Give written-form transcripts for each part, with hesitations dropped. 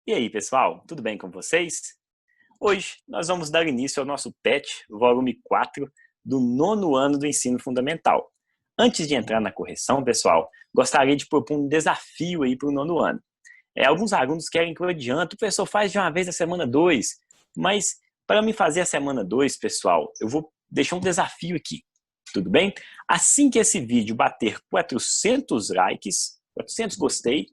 E aí, pessoal, tudo bem com vocês? Hoje nós vamos dar início ao nosso PET, volume 4, do nono ano do ensino fundamental. Antes de entrar na correção, pessoal, gostaria de propor um desafio aí para o nono ano. Alguns alunos querem que eu adiante, o professor faz de uma vez a semana 2, mas para me fazer a semana 2, pessoal, eu vou deixar um desafio aqui, tudo bem? Assim que esse vídeo bater 400 likes, 400 gostei,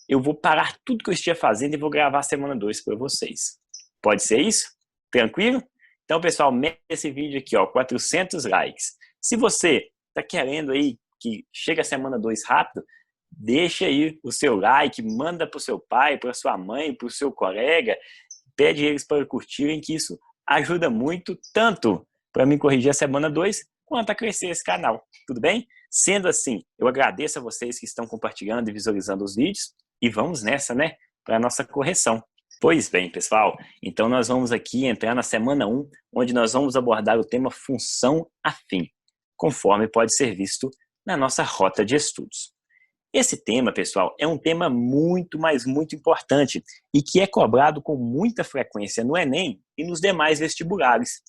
eu vou parar tudo que eu estiver fazendo e vou gravar a semana 2 para vocês. Pode ser isso? Tranquilo? Então, pessoal, mete esse vídeo aqui, ó, 400 likes. Se você está querendo aí que chegue a semana 2 rápido, deixa aí o seu like, manda para o seu pai, para sua mãe, para o seu colega, pede eles para curtirem, que isso ajuda muito, tanto para me corrigir a semana 2, quanto a crescer esse canal, tudo bem? Sendo assim, eu agradeço a vocês que estão compartilhando e visualizando os vídeos, e vamos nessa, né, para a nossa correção. Pois bem, pessoal, então nós vamos aqui entrar na semana 1, onde nós vamos abordar o tema função afim, conforme pode ser visto na nossa rota de estudos. Esse tema, pessoal, é um tema muito, mas muito importante e que é cobrado com muita frequência no Enem e nos demais vestibulares.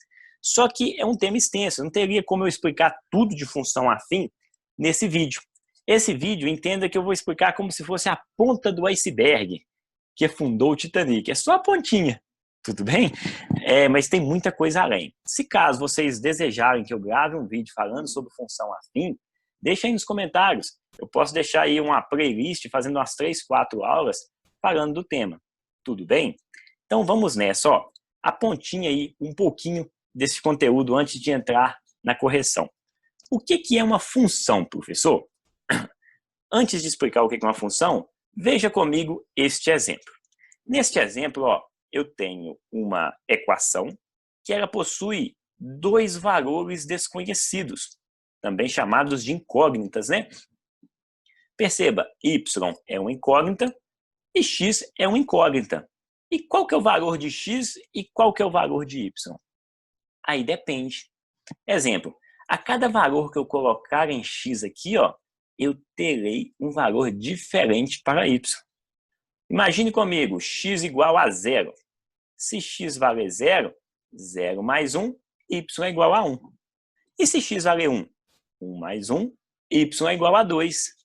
Só que é um tema extenso, não teria como eu explicar tudo de função afim nesse vídeo. Esse vídeo, entenda que eu vou explicar como se fosse a ponta do iceberg que afundou o Titanic. É só a pontinha, tudo bem? Mas tem muita coisa além. Se caso vocês desejarem que eu grave um vídeo falando sobre função afim, deixa aí nos comentários. Eu posso deixar aí uma playlist fazendo umas 3, 4 aulas falando do tema. Tudo bem? Então vamos nessa, ó. A pontinha aí, um pouquinho desse conteúdo antes de entrar na correção. O que é uma função, professor? Antes de explicar o que é uma função, veja comigo este exemplo. Neste exemplo, ó, eu tenho uma equação que ela possui dois valores desconhecidos, também chamados de incógnitas, né? Perceba, y é uma incógnita e x é uma incógnita. E qual que é o valor de x e qual que é o valor de y? Aí depende. Exemplo, a cada valor que eu colocar em x aqui, ó, eu terei um valor diferente para y. Imagine comigo, x igual a 0. Se x vale 0, 0 mais 1, y é igual a 1. E se x vale 1? 1 mais 1, y é igual a 2.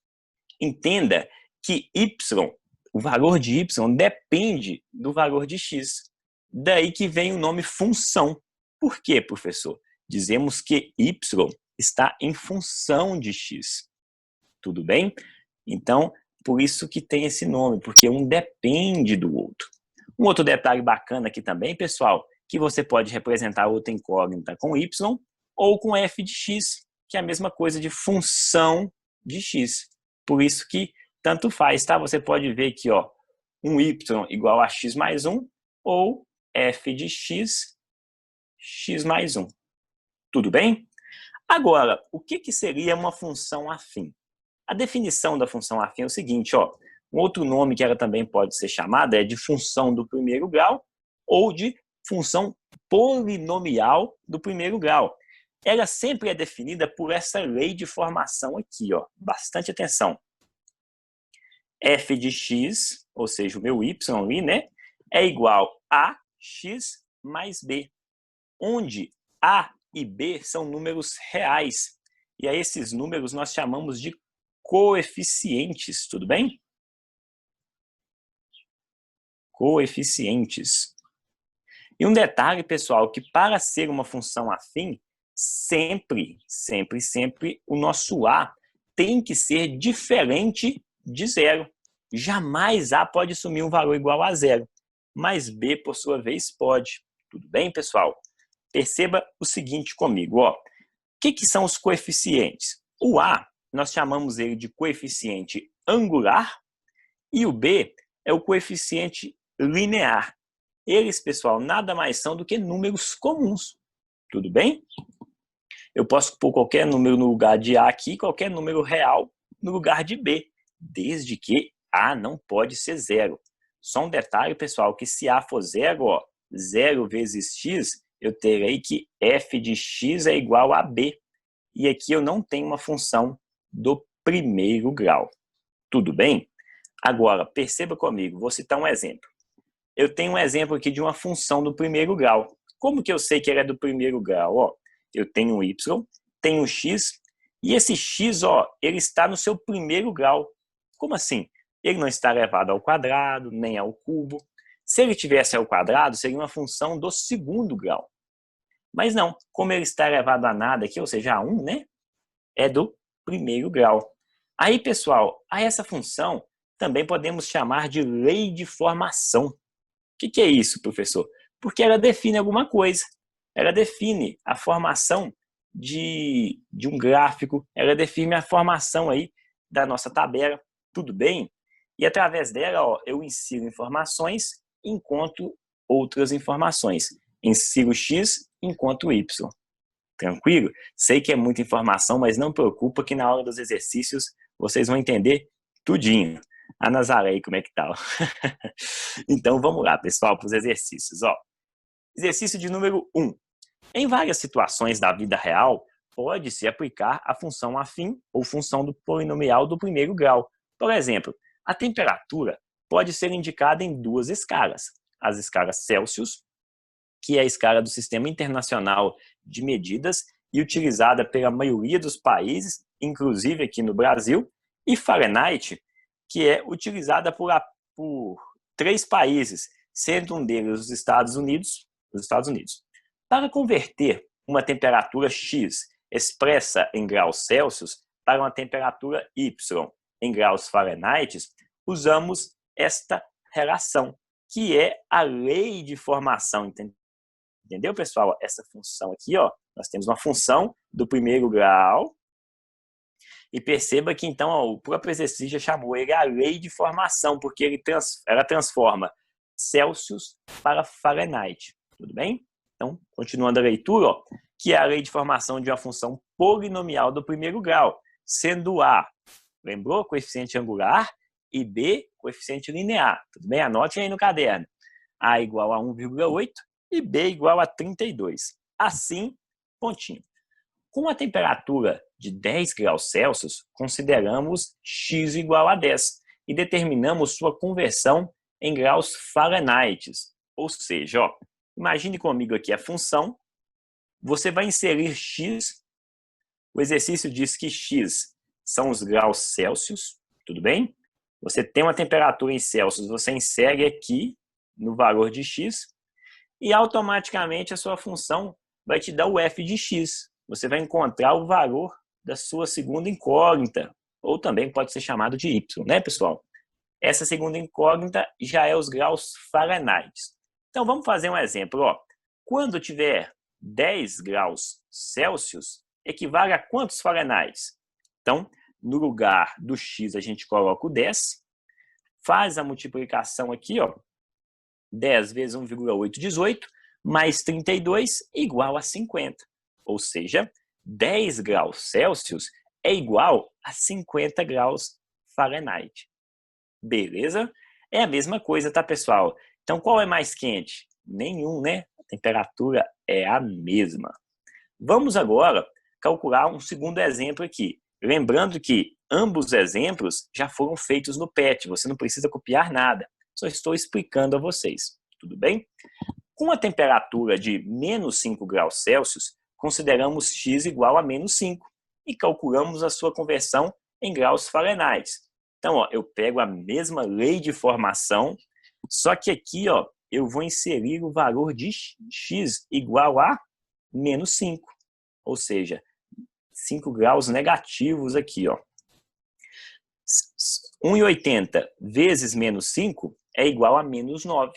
Entenda que y, o valor de y depende do valor de x. Daí que vem o nome função. Por quê, professor? Dizemos que y está em função de x. Tudo bem? Então, por isso que tem esse nome, porque um depende do outro. Um outro detalhe bacana aqui também, pessoal, que você pode representar outra incógnita com y ou com f de x, que é a mesma coisa de função de x. Por isso que tanto faz, tá? Você pode ver aqui, ó, um y igual a x mais 1 ou f de x, x mais 1. Tudo bem? Agora, o que seria uma função afim? A definição da função afim é o seguinte, ó, um outro nome que ela também pode ser chamada é de função do primeiro grau ou de função polinomial do primeiro grau. Ela sempre é definida por essa lei de formação aqui, ó, bastante atenção. F de x, ou seja, o meu y ali, né, é igual a x mais b, onde a e b são números reais. E a esses números nós chamamos de coeficientes, tudo bem? Coeficientes. E um detalhe, pessoal, que para ser uma função afim, sempre, o nosso a tem que ser diferente de zero. Jamais a pode assumir um valor igual a zero, mas b, por sua vez, pode. Tudo bem, pessoal? Perceba o seguinte comigo, ó. O que são os coeficientes? O a, nós chamamos ele de coeficiente angular, e o b é o coeficiente linear. Eles, pessoal, nada mais são do que números comuns. Tudo bem? Eu posso pôr qualquer número no lugar de a aqui, qualquer número real no lugar de b, desde que a não pode ser zero. Só um detalhe, pessoal, que se a for zero, ó, 0 vezes x, eu terei que f de x é igual a b. E aqui eu não tenho uma função do primeiro grau. Tudo bem? Agora, perceba comigo, vou citar um exemplo. eu tenho um exemplo aqui de uma função do primeiro grau. Como que eu sei que ela é do primeiro grau? Ó, eu tenho um y, tenho um x, e esse x, ó, ele está no seu primeiro grau. Como assim? Ele não está elevado ao quadrado, nem ao cubo. Se ele tivesse ao quadrado, seria uma função do segundo grau. Mas não, como ele está elevado a nada aqui, ou seja, a 1, né? É do primeiro grau. Aí, pessoal, a essa função também podemos chamar de lei de formação. O que é isso, professor? Porque ela define alguma coisa. Ela define a formação de um gráfico, ela define a formação aí da nossa tabela, tudo bem? E através dela, ó, eu insiro informações, encontro outras informações. Insiro x, encontro y. Tranquilo? Sei que é muita informação, mas não preocupa que na hora dos exercícios vocês vão entender tudinho. A Nazaré, como é que tá? Então vamos lá, pessoal, para os exercícios. Ó. Exercício de número 1. Em várias situações da vida real, pode-se aplicar a função afim ou função do polinomial do primeiro grau. Por exemplo, a temperatura pode ser indicada em duas escalas. As escalas Celsius, que é a escala do Sistema Internacional de Medidas e utilizada pela maioria dos países, inclusive aqui no Brasil, e Fahrenheit, que é utilizada por 3 países, sendo um deles os Estados Unidos. Para converter uma temperatura X expressa em graus Celsius para uma temperatura Y em graus Fahrenheit, usamos esta relação, que é a lei de formação. Entendeu, pessoal? Essa função aqui, ó, nós temos uma função do primeiro grau. E perceba que, então, ó, o próprio exercício já chamou ele a lei de formação, porque ela transforma Celsius para Fahrenheit. Tudo bem? Então, continuando a leitura, ó, que é a lei de formação de uma função polinomial do primeiro grau, sendo A, lembrou? Coeficiente angular, e B, coeficiente linear. Tudo bem? Anote aí no caderno. A igual a 1,8 e B igual a 32. Assim, pontinho. Com a temperatura de 10 graus Celsius, consideramos x igual a 10 e determinamos sua conversão em graus Fahrenheit. Ou seja, ó, imagine comigo aqui a função, você vai inserir x, o exercício diz que x são os graus Celsius, tudo bem? Você tem uma temperatura em Celsius, você insere aqui no valor de x e automaticamente a sua função vai te dar o f de x. Você vai encontrar o valor da sua segunda incógnita, ou também pode ser chamado de y, né, pessoal? Essa segunda incógnita já é os graus Fahrenheit. Então, vamos fazer um exemplo. Ó. Quando tiver 10 graus Celsius, equivale a quantos Fahrenheit? Então, no lugar do x, a gente coloca o 10, faz a multiplicação aqui, ó, 10 vezes 1,8, 18, mais 32, igual a 50. Ou seja, 10 graus Celsius é igual a 50 graus Fahrenheit. Beleza? É a mesma coisa, tá, pessoal? Então, qual é mais quente? Nenhum, né? A temperatura é a mesma. Vamos agora calcular um segundo exemplo aqui. Lembrando que ambos exemplos já foram feitos no PET. Você não precisa copiar nada. Só estou explicando a vocês. Tudo bem? Com a temperatura de menos 5 graus Celsius, consideramos x igual a menos 5 e calculamos a sua conversão em graus Fahrenheit. Então, ó, eu pego a mesma lei de formação, só que aqui, ó, eu vou inserir o valor de x igual a menos 5, ou seja, 5 graus negativos aqui, ó. 1,80 vezes menos 5 é igual a menos 9.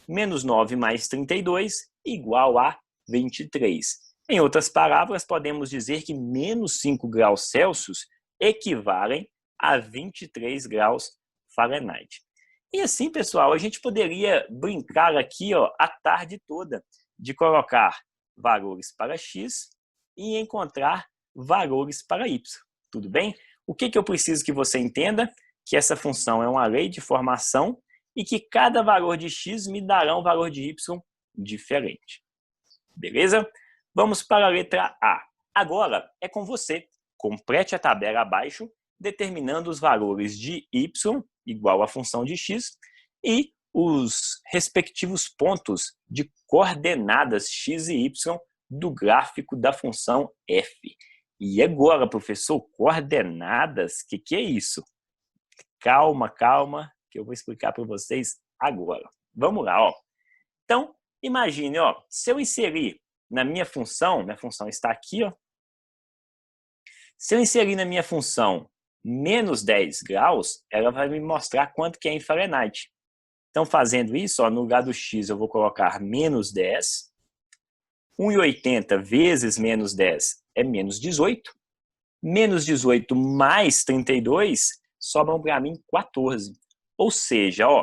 Menos 9 mais 32 igual a 23. Em outras palavras, podemos dizer que menos 5 graus Celsius equivalem a 23 graus Fahrenheit. E assim, pessoal, a gente poderia brincar aqui, ó, a tarde toda de colocar valores para x e encontrar valores para y. Tudo bem? O que eu preciso que você entenda? Que essa função é uma lei de formação e que cada valor de x me dará um valor de y diferente. Beleza? Vamos para a letra A. Agora é com você. Complete a tabela abaixo, determinando os valores de y igual à função de x e os respectivos pontos de coordenadas x e y do gráfico da função f. E agora, professor, coordenadas, que é isso? Calma, calma, que eu vou explicar para vocês agora. Vamos lá, ó. Então, imagine, ó, se eu inserir na minha função está aqui, ó. Se eu inserir na minha função menos 10 graus, ela vai me mostrar quanto que é em Fahrenheit. Então, fazendo isso, ó, no lugar do x eu vou colocar menos 10. 1,80 vezes menos 10 é menos 18. Menos 18 mais 32 sobram para mim 14. Ou seja, ó,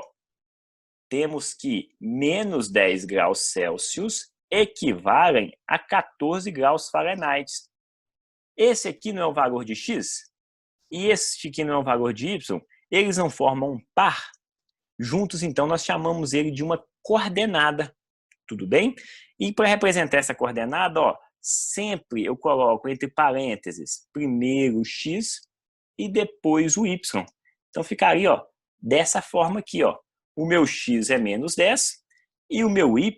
temos que menos 10 graus Celsius equivalem a 14 graus Fahrenheit. Esse aqui não é o valor de x? E este aqui não é o valor de y? Eles não formam um par? Juntos, então, nós chamamos ele de uma coordenada. Tudo bem? E para representar essa coordenada, ó, sempre eu coloco entre parênteses primeiro o x e depois o y. Então, ficaria ó, dessa forma aqui. Ó. O meu x é menos 10 e o meu y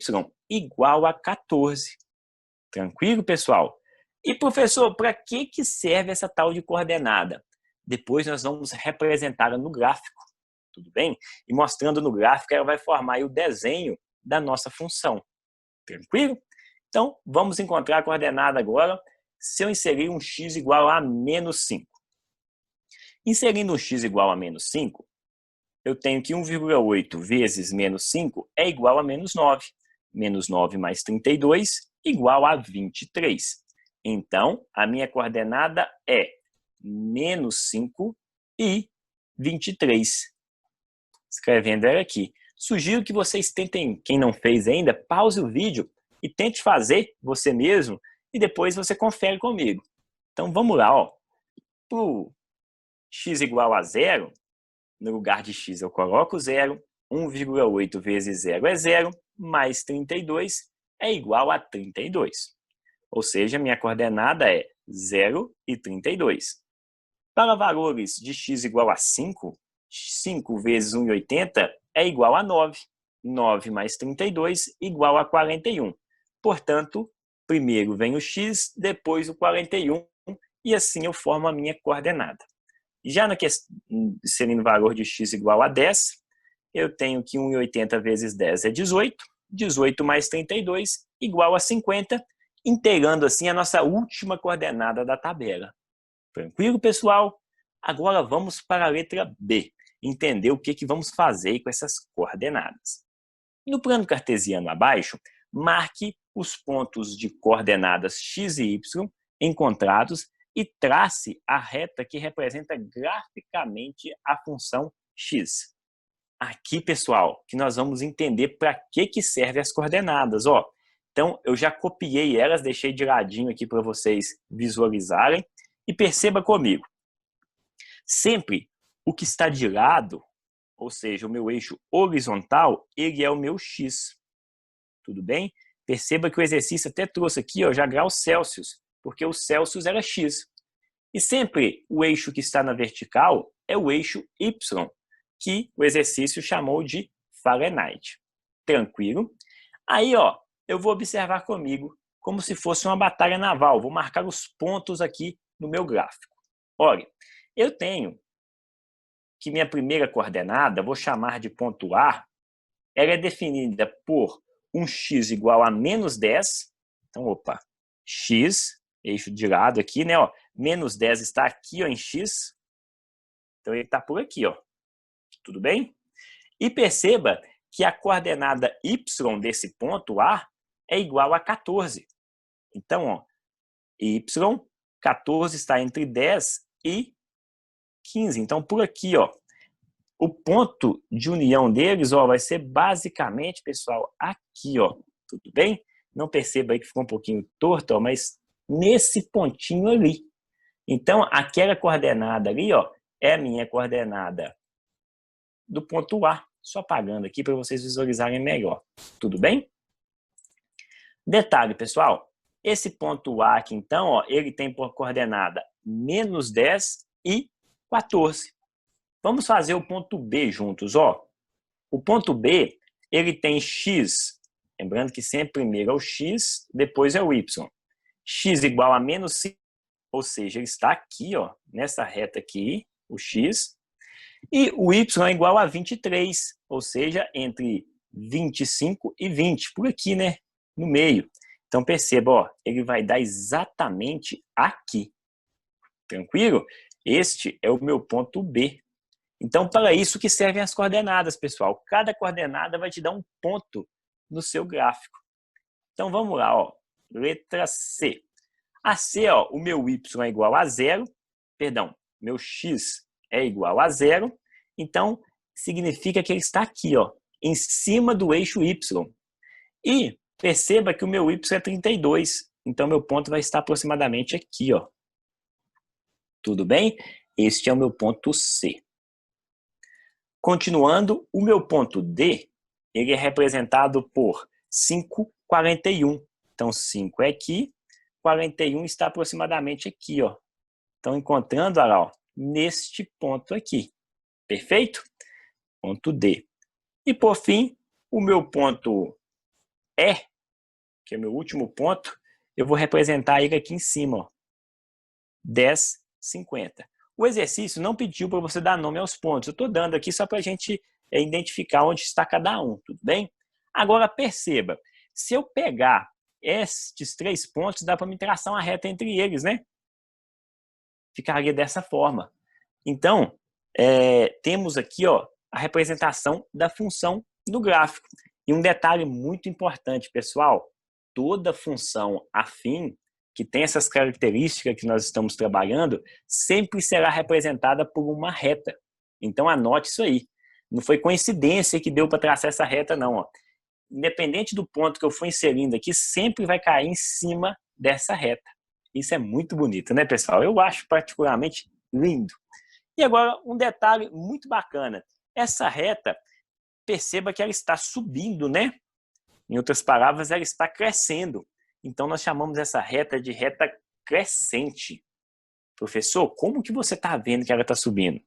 igual a 14. Tranquilo, pessoal? E, professor, para que serve essa tal de coordenada? Depois nós vamos representá-la no gráfico, tudo bem? E mostrando no gráfico, ela vai formar aí o desenho da nossa função. Tranquilo? Então, vamos encontrar a coordenada agora se eu inserir um x igual a menos 5. Inserindo um x igual a menos 5, eu tenho que 1,8 vezes menos 5 é igual a menos 9. Menos 9 mais 32 igual a 23. Então, a minha coordenada é menos 5 e 23. Escrevendo ela aqui. Sugiro que vocês tentem, quem não fez ainda, pause o vídeo e tente fazer você mesmo e depois você confere comigo. Então, vamos lá. Para o x igual a 0, no lugar de x eu coloco 0. 1,8 vezes 0 é 0, mais 32 é igual a 32. Ou seja, minha coordenada é 0 e 32. Para valores de x igual a 5, 5 vezes 1,80 é igual a 9. 9 mais 32 igual a 41. Portanto, primeiro vem o x, depois o 41, e assim eu formo a minha coordenada. Já na questão, sendo o valor de x igual a 10, eu tenho que 1,80 vezes 10 é 18. 18 mais 32 igual a 50, integrando assim a nossa última coordenada da tabela. Tranquilo, pessoal? Agora vamos para a letra B, entender o que vamos fazer com essas coordenadas. No plano cartesiano abaixo, marque os pontos de coordenadas x e y encontrados e trace a reta que representa graficamente a função x. Aqui, pessoal, que nós vamos entender para que servem as coordenadas. Ó. Então, eu já copiei elas, deixei de ladinho aqui para vocês visualizarem. E perceba comigo, sempre o que está de lado, ou seja, o meu eixo horizontal, ele é o meu x. Tudo bem? Perceba que o exercício até trouxe aqui ó, já graus Celsius, porque o Celsius era x. E sempre o eixo que está na vertical é o eixo y, que o exercício chamou de Fahrenheit. Tranquilo? Aí, ó, eu vou observar comigo como se fosse uma batalha naval. Vou marcar os pontos aqui no meu gráfico. Olha, eu tenho que minha primeira coordenada, vou chamar de ponto A, ela é definida por um x igual a menos 10. Então, opa, x, eixo de lado aqui, né? Ó, menos 10 está aqui ó, em x. Então, ele está por aqui, ó. Tudo bem? E perceba que a coordenada y desse ponto A é igual a 14. Então, ó, y, 14 está entre 10 e 15. Então, por aqui, ó, o ponto de união deles ó, vai ser basicamente, pessoal, aqui. Ó, tudo bem? Não perceba aí que ficou um pouquinho torto, ó, mas nesse pontinho ali. Então, aquela coordenada ali ó, é a minha coordenada do ponto A. Só apagando aqui para vocês visualizarem melhor. Tudo bem? Detalhe, pessoal. Esse ponto A aqui, então, ó, ele tem por coordenada menos 10 e 14. Vamos fazer o ponto B juntos. Ó. O ponto B, ele tem x, lembrando que sempre primeiro é o x, depois é o y. X igual a menos 5, ou seja, ele está aqui, ó, nessa reta aqui, o x, e o y é igual a 23, ou seja, entre 25 e 20, por aqui, né, no meio. Então, perceba, ó, ele vai dar exatamente aqui. Tranquilo? Este é o meu ponto B. Então, para isso que servem as coordenadas, pessoal. Cada coordenada vai te dar um ponto no seu gráfico. Então, vamos lá, ó. Letra C. A C, ó, o meu y é igual a 0. Perdão, meu x é igual a 0. Então, significa que ele está aqui, ó, em cima do eixo y. E perceba que o meu y é 32. Então, meu ponto vai estar aproximadamente aqui, ó. Tudo bem? Este é o meu ponto C. Continuando, o meu ponto D, ele é representado por 5, 41. Então, 5 é aqui, 41 está aproximadamente aqui, ó. Então, encontrando, olha lá, ó, neste ponto aqui. Perfeito? Ponto D. E, por fim, o meu ponto E, que é o meu último ponto, eu vou representar ele aqui em cima, ó. 10, 50. O exercício não pediu para você dar nome aos pontos. Eu estou dando aqui só para a gente identificar onde está cada um, tudo bem? Agora, perceba, se eu pegar estes 3 pontos, dá para me traçar uma reta entre eles, né? Ficaria dessa forma. Então, temos aqui, ó, a representação da função no gráfico. E um detalhe muito importante, pessoal, toda função afim que tem essas características que nós estamos trabalhando, sempre será representada por uma reta. Então, anote isso aí. Não foi coincidência que deu para traçar essa reta, não. Ó. Independente do ponto que eu for inserindo aqui, sempre vai cair em cima dessa reta. Isso é muito bonito, né, pessoal? Eu acho particularmente lindo. E agora, um detalhe muito bacana. Essa reta, perceba que ela está subindo, né? Em outras palavras, ela está crescendo. Então, nós chamamos essa reta de reta crescente. Professor, como que você está vendo que ela está subindo?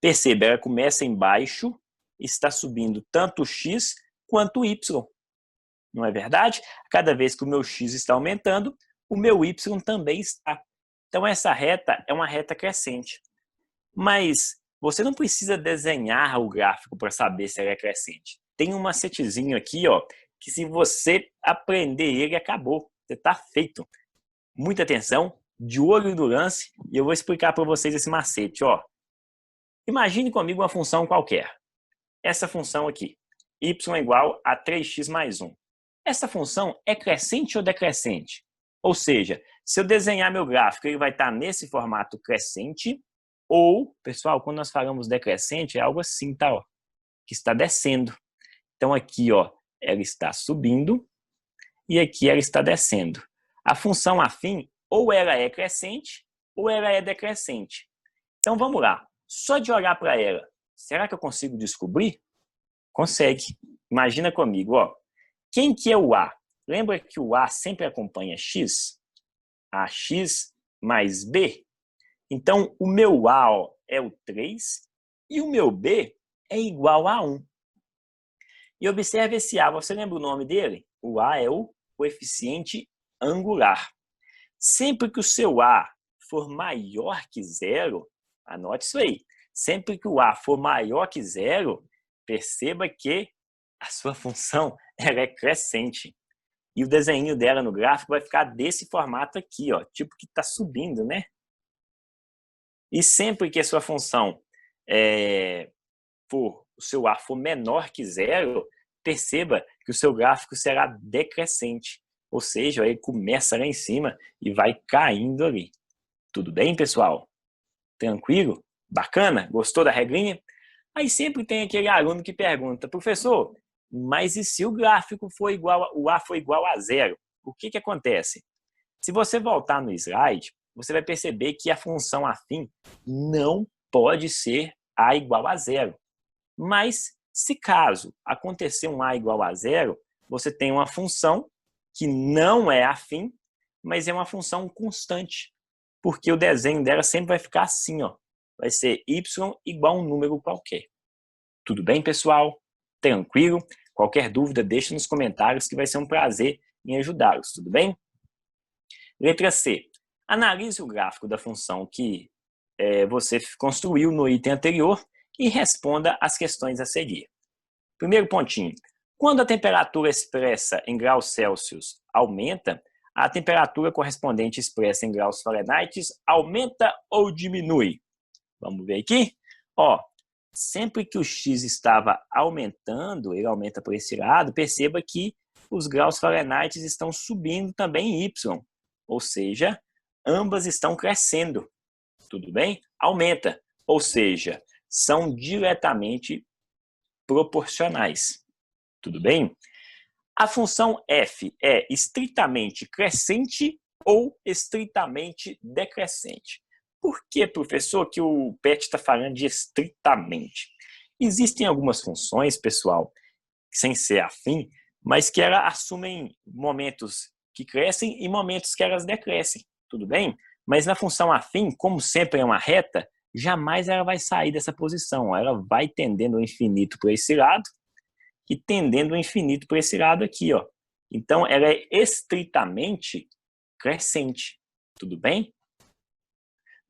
Perceba, ela começa embaixo, está subindo tanto o x quanto o y. Não é verdade? Cada vez que o meu x está aumentando, o meu y também está. Então, essa reta é uma reta crescente. Mas você não precisa desenhar o gráfico para saber se ela é crescente. Tem um macetezinho aqui, ó, que se você aprender ele, acabou. Você está feito. Muita atenção, de olho no lance, e eu vou explicar para vocês esse macete. Ó. Imagine comigo uma função qualquer. Essa função aqui, y igual a 3x mais 1. Essa função é crescente ou decrescente? Ou seja, se eu desenhar meu gráfico, ele vai estar nesse formato crescente, ou, pessoal, quando nós falamos decrescente, é algo assim, tá? Ó, que está descendo. Então, aqui, ó, ela está subindo e aqui ela está descendo. A função afim, ou ela é crescente, ou ela é decrescente. Então, vamos lá. Só de olhar para ela, será que eu consigo descobrir? Consegue. Imagina comigo, ó. Quem que é o A? Lembra que o A sempre acompanha X? AX mais B. Então, o meu A, ó, é o 3 e o meu B é igual a 1. E observe esse A, você lembra o nome dele? O A é o coeficiente angular. Sempre que o seu A for maior que 0, anote isso aí. Sempre que o A for maior que 0, perceba que a sua função ela é crescente. E o desenho dela no gráfico vai ficar desse formato aqui, ó, tipo que está subindo, né? E sempre que a sua função o seu A for menor que 0, perceba que o seu gráfico será decrescente. Ou seja, ele começa lá em cima e vai caindo ali. Tudo bem, pessoal? Tranquilo? Bacana? Gostou da regrinha? Aí sempre tem aquele aluno que pergunta, professor, mas e se o gráfico for igual, o A for igual a 0? O que acontece? Se você voltar no slide, você vai perceber que a função afim não pode ser A igual a 0. Mas, se caso acontecer um A igual a 0, você tem uma função que não é afim, mas é uma função constante. Porque o desenho dela sempre vai ficar assim, ó. Vai ser y igual a um número qualquer. Tudo bem, pessoal? Tranquilo? Qualquer dúvida, deixe nos comentários que vai ser um prazer em ajudá-los, tudo bem? Letra C. Analise o gráfico da função que você construiu no item anterior e responda as questões a seguir. Primeiro pontinho. Quando a temperatura expressa em graus Celsius aumenta, a temperatura correspondente expressa em graus Fahrenheit aumenta ou diminui? Vamos ver aqui? Ó, sempre que o x estava aumentando, ele aumenta por esse lado, perceba que os graus Fahrenheit estão subindo também em y. Ou seja, ambas estão crescendo. Tudo bem? Aumenta. Ou seja, são diretamente proporcionais. Tudo bem? A função f é estritamente crescente ou estritamente decrescente? Por que, professor, que o PET está falando de estritamente? Existem algumas funções, pessoal, sem ser afim, mas que elas assumem momentos que crescem e momentos que elas decrescem. Tudo bem? Mas na função afim, como sempre é uma reta, jamais ela vai sair dessa posição. Ela vai tendendo ao infinito para esse lado e tendendo ao infinito para esse lado aqui, ó. Então, ela é estritamente crescente. Tudo bem?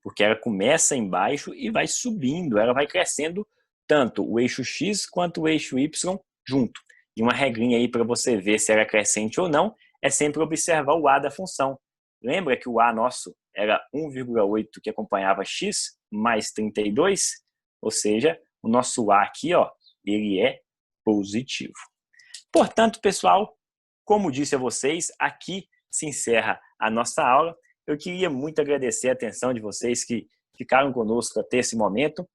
Porque ela começa embaixo e vai subindo. Ela vai crescendo tanto o eixo X quanto o eixo Y junto. E uma regrinha aí para você ver se ela é crescente ou não é sempre observar o A da função. Lembra que o A nosso era 1,8 que acompanhava x mais 32? Ou seja, o nosso A aqui, ó, ele é positivo. Portanto, pessoal, como disse a vocês, aqui se encerra a nossa aula. Eu queria muito agradecer a atenção de vocês que ficaram conosco até esse momento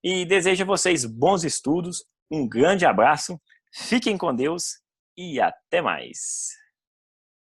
e desejo a vocês bons estudos, um grande abraço, fiquem com Deus e até mais!